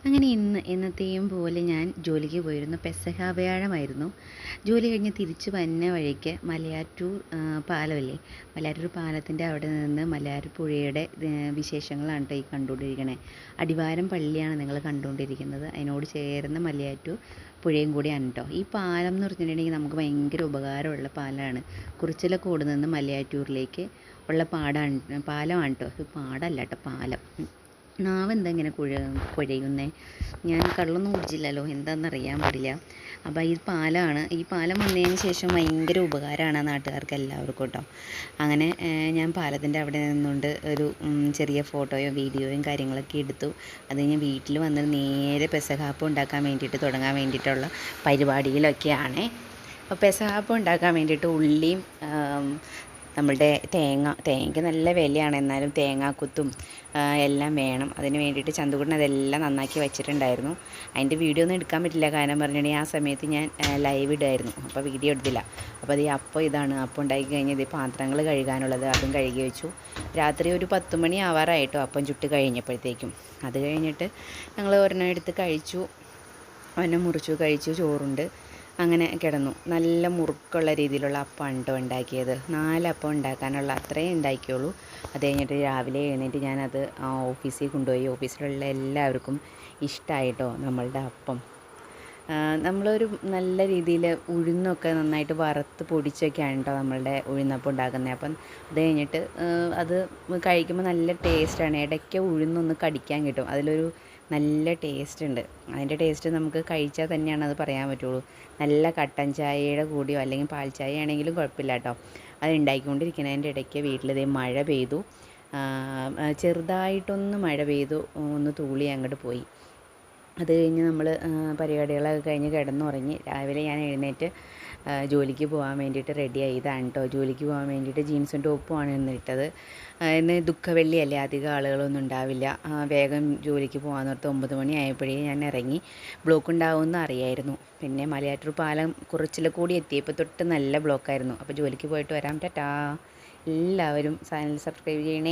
അങ്ങനെ എന്നത്തെയും പോലെ ഞാൻ ജോലിക്ക് പോയിരുന്നു. പെസഹ വ്യാഴമായിരുന്നു. ജോലി കഴിഞ്ഞ് തിരിച്ച് വന്ന വഴിക്ക് മലയാറ്റൂർ പാലമില്ലേ, മലയാറ്റൂർ പാലത്തിൻ്റെ അവിടെ നിന്ന് മലയാറ്റൂർ പുഴയുടെ വിശേഷങ്ങളാണ് കേട്ടോ ഈ കണ്ടുകൊണ്ടിരിക്കണേ. അടിവാരം പള്ളിയാണ് നിങ്ങൾ കണ്ടുകൊണ്ടിരിക്കുന്നത്. അതിനോട് ചേർന്ന മലയാറ്റൂർ പുഴയും കൂടിയാണ് കേട്ടോ. ഈ പാലം എന്ന് പറഞ്ഞിട്ടുണ്ടെങ്കിൽ നമുക്ക് ഭയങ്കര ഉപകാരമുള്ള പാലമാണ്. കുറിച്ചിലക്കോട് നിന്ന് മലയാറ്റൂരിലേക്ക് ഉള്ള പാലമാണ് കേട്ടോ. പാടല്ല കേട്ടോ, പാലം. നാവെന്താ ഇങ്ങനെ കുഴയുന്നേ? ഞാൻ കള്ളൊന്നും കുടിച്ചില്ലല്ലോ, എന്താണെന്നറിയാൻ പാടില്ല. അപ്പോൾ ഈ പാലമാണ്. ഈ പാലം വന്നതിന് ശേഷം ഭയങ്കര ഉപകാരമാണ് നാട്ടുകാർക്ക് എല്ലാവർക്കും കേട്ടോ. അങ്ങനെ ഞാൻ പാലത്തിൻ്റെ അവിടെ നിന്നുകൊണ്ട് ഒരു ചെറിയ ഫോട്ടോയോ വീഡിയോയും കാര്യങ്ങളൊക്കെ എടുത്തു. അത് ഞാൻ വീട്ടിൽ വന്ന് നേരെ പെസഹാപ്പം ഉണ്ടാക്കാൻ വേണ്ടിയിട്ട് തുടങ്ങാൻ വേണ്ടിയിട്ടുള്ള പരിപാടിയിലൊക്കെയാണ്. അപ്പോൾ പെസഹാപ്പം ഉണ്ടാക്കാൻ വേണ്ടിയിട്ട് ഉള്ളിയും നമ്മളുടെ തേങ്ങയ്ക്ക് നല്ല വിലയാണ്, എന്നാലും തേങ്ങാക്കുത്തും എല്ലാം വേണം. അതിന് വേണ്ടിയിട്ട് ചന്തുകുട്ടൻ അതെല്ലാം നന്നാക്കി വെച്ചിട്ടുണ്ടായിരുന്നു. അതിൻ്റെ വീഡിയോ ഒന്നും എടുക്കാൻ പറ്റില്ല, കാരണം പറഞ്ഞിട്ടുണ്ടെങ്കിൽ ആ സമയത്ത് ഞാൻ ലൈവ് ഇടായിരുന്നു, അപ്പോൾ വീഡിയോ എടുത്തില്ല. അപ്പോൾ അത് ഇതാണ് അപ്പം ഉണ്ടാക്കി കഴിഞ്ഞ് ഇത് പാത്രങ്ങൾ കഴുകാനുള്ളത്, അതും കഴുകി വെച്ചു. രാത്രി ഒരു 10 മണി ആവാറായിട്ടോ അപ്പം ചുട്ട് കഴിഞ്ഞപ്പോഴത്തേക്കും. അത് കഴിഞ്ഞിട്ട് ഞങ്ങൾ ഒരെണ്ണം എടുത്ത് കഴിച്ചു, ഒരെണ്ണം മുറിച്ചു കഴിച്ചു, ചോറുണ്ട്, അങ്ങനെ കിടന്നു. നല്ല മുറുക്കുള്ള രീതിയിലുള്ള അപ്പമാണ് കേട്ടോ ഉണ്ടാക്കിയത്. 4 അപ്പം ഉണ്ടാക്കാനുള്ള അത്രയും ഉണ്ടാക്കിയുള്ളൂ. അത് കഴിഞ്ഞിട്ട് രാവിലെ എഴുന്നേറ്റ് ഞാനത് ഓഫീസിൽ കൊണ്ടുപോയി. ഓഫീസിലുള്ള എല്ലാവർക്കും ഇഷ്ടമായിട്ടോ നമ്മളുടെ അപ്പം. നമ്മളൊരു നല്ല രീതിയിൽ ഉഴുന്നൊക്കെ നന്നായിട്ട് വറുത്ത് പൊടിച്ചൊക്കെയാണ് കേട്ടോ നമ്മളുടെ ഉഴുന്നപ്പം ഉണ്ടാക്കുന്നത്. അപ്പം അത് കഴിഞ്ഞിട്ട് അത് കഴിക്കുമ്പോൾ നല്ല ടേസ്റ്റാണ്. ഇടയ്ക്ക് ഉഴുന്നൊന്ന് കടിക്കാൻ കിട്ടും, അതിലൊരു നല്ല ടേസ്റ്റ് ഉണ്ട്. അതിൻ്റെ ടേസ്റ്റ് നമുക്ക് കഴിച്ചാൽ തന്നെയാണ് അത് പറയാൻ പറ്റുള്ളൂ. നല്ല കട്ടൻ ചായയുടെ കൂടിയോ അല്ലെങ്കിൽ പാൽ ചായ ആണെങ്കിലും കുഴപ്പമില്ല കേട്ടോ. അത് ഉണ്ടാക്കിക്കൊണ്ടിരിക്കുന്നതിൻ്റെ ഇടയ്ക്ക് വീട്ടിലിതേ മഴ പെയ്തു. ചെറുതായിട്ടൊന്ന് മഴ പെയ്തു, ഒന്ന് തൂളി അങ്ങോട്ട് പോയി. അത് കഴിഞ്ഞ് നമ്മൾ പരിപാടികളൊക്കെ കഴിഞ്ഞ് കിടന്നുറങ്ങി. രാവിലെ ഞാൻ എഴുന്നേറ്റ് ജോലിക്ക് പോകാൻ വേണ്ടിയിട്ട് റെഡിയായി. ഇതാണ് കേട്ടോ ജോലിക്ക് പോകാൻ വേണ്ടിയിട്ട് ജീൻസും ടോപ്പുമാണ് ഇന്ന് ഇട്ടത്. ഇന്ന് ദുഃഖവെള്ളിയല്ലേ, അധികം ആളുകളൊന്നും ഉണ്ടാവില്ല. വേഗം ജോലിക്ക് പോകാൻ നേരത്ത് 9 മണി ആയപ്പോഴേ ഞാൻ ഇറങ്ങി. ബ്ലോക്ക് ഉണ്ടാവുമെന്ന് അറിയായിരുന്നു. പിന്നെ മലയാറ്റൂർ പാലം കുറച്ചിൽ കൂടി എത്തിയപ്പോൾ തൊട്ട് നല്ല ബ്ലോക്കായിരുന്നു. അപ്പോൾ ജോലിക്ക് പോയിട്ട് വരാം. ടാറ്റാ. എല്ലാവരും ചാനൽ സബ്സ്ക്രൈബ് ചെയ്യണേ.